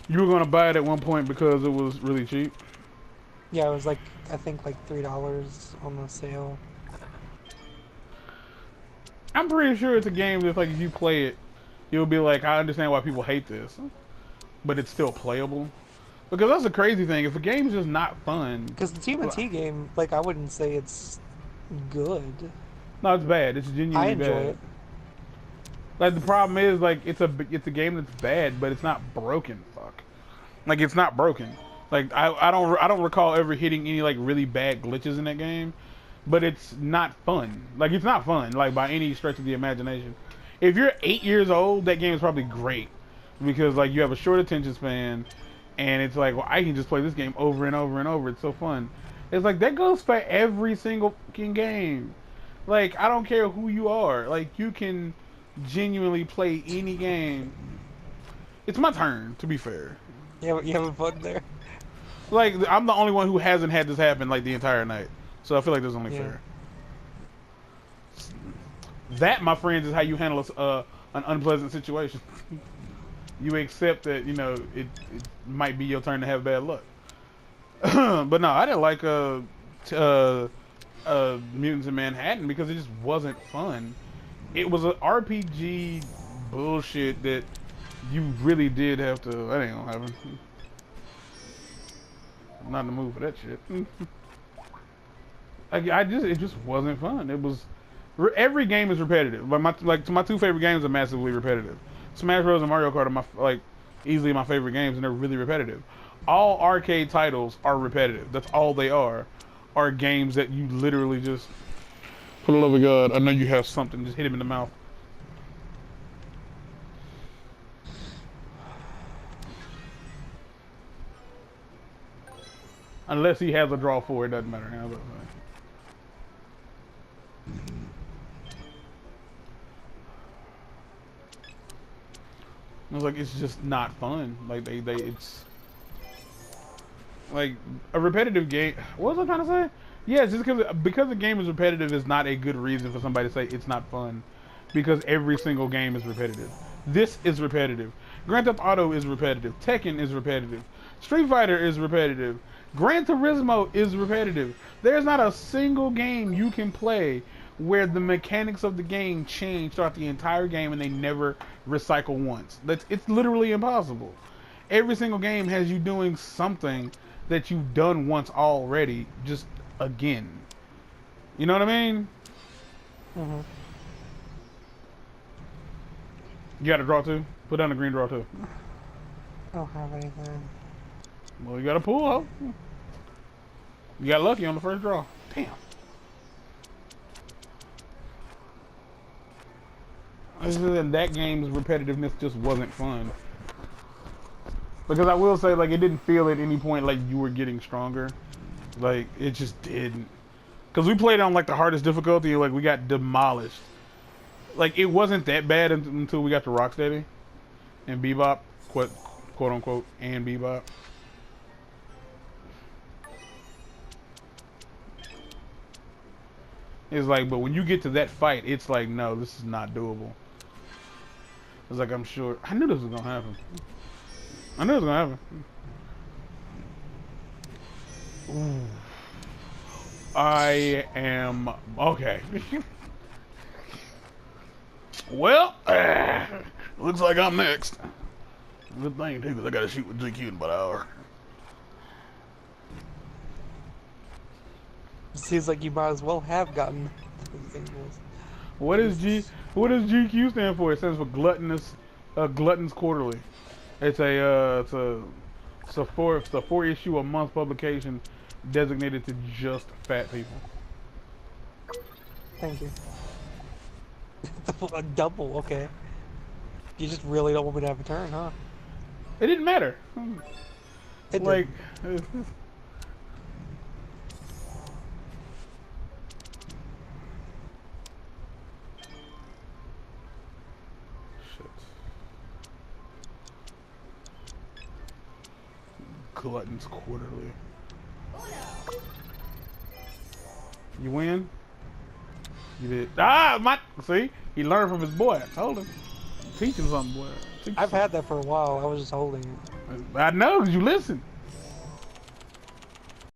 You were gonna buy it at one point because it was really cheap. Yeah, it was like I think like $3 on the sale. I'm pretty sure it's a game that's like if you play it, you'll be like, I understand why people hate this, but it's still playable. Because that's the crazy thing. If a game's just not fun, Because the TMNT game, like I wouldn't say it's good. no, it's bad. It's I genuinely enjoy bad. it. Like the problem is like it's a game that's bad, but it's not broken. Fuck. Like it's not broken. Like I don't recall ever hitting any like really bad glitches in that game, but it's not fun. Like it's not fun. Like by any stretch of the imagination. If you're 8 years old, that game is probably great because like you have a short attention span, and it's like well I can just play this game over and over and over. It's so fun. It's like that goes for every single fucking game. Like I don't care who you are. Like you can genuinely play any game. It's my turn, to be fair. You having fun there? Like I'm the only one who hasn't had this happen like the entire night, so I feel like that's only Yeah. fair. That, my friends, is how you handle an unpleasant situation. You accept that it might be your turn to have bad luck. But no, I didn't like uh, Mutants in Manhattan because it just wasn't fun. It was an RPG bullshit that you really did have to. That ain't gonna happen. I'm not in the mood for that shit. It just wasn't fun. It was every game is repetitive. My two favorite games are massively repetitive. Smash Bros and Mario Kart are like easily my favorite games, and they're really repetitive. All arcade titles are repetitive. That's all they are games that you literally just. For the love of God, I know you have something. Just hit him in the mouth. Unless he has a draw for it, doesn't matter. How about that? I was like, it's just not fun. Like it's like a repetitive game. What was I trying to say? Yeah, just because the game is repetitive is not a good reason for somebody to say it's not fun. Because every single game is repetitive. This is repetitive. Grand Theft Auto is repetitive. Tekken is repetitive. Street Fighter is repetitive. Gran Turismo is repetitive. There's not a single game you can play where the mechanics of the game change throughout the entire game and they never recycle once. It's literally impossible. Every single game has you doing something that you've done once already, just again. You know what I mean? Mm-hmm. You got a draw too? Put down the green draw too. I don't have anything. Well, you got a pull, huh? You got lucky on the first draw. Damn. That game's repetitiveness just wasn't fun. Because I will say, like, it didn't feel at any point like you were getting stronger. Like, it just didn't. Because we played on, like, the hardest difficulty, and, like, we got demolished. Like, it wasn't that bad until we got to Rocksteady and Bebop, quote unquote, and Bebop. It's like, but when you get to that fight, it's like, no, this is not doable. It's like, I'm sure. I knew this was going to happen. I knew it was going to happen. Ooh. I am. Okay. Well, looks like I'm next. Good thing, too, because I got to shoot with GQ in about an hour. It seems like you might as well have gotten the singles. What is What does GQ stand for? It stands for Glutton's Quarterly. It's a four issue a month publication designated to just fat people. Thank you. A double, okay. You just really don't want me to have a turn, huh? It didn't matter. It Like, didn't. shit. Glutton's Quarterly. You win? You did. Ah, my. See? He learned from his boy. I told him. Teach him something, boy. I've had that for a while. I was just holding it. I know, 'cause you listen.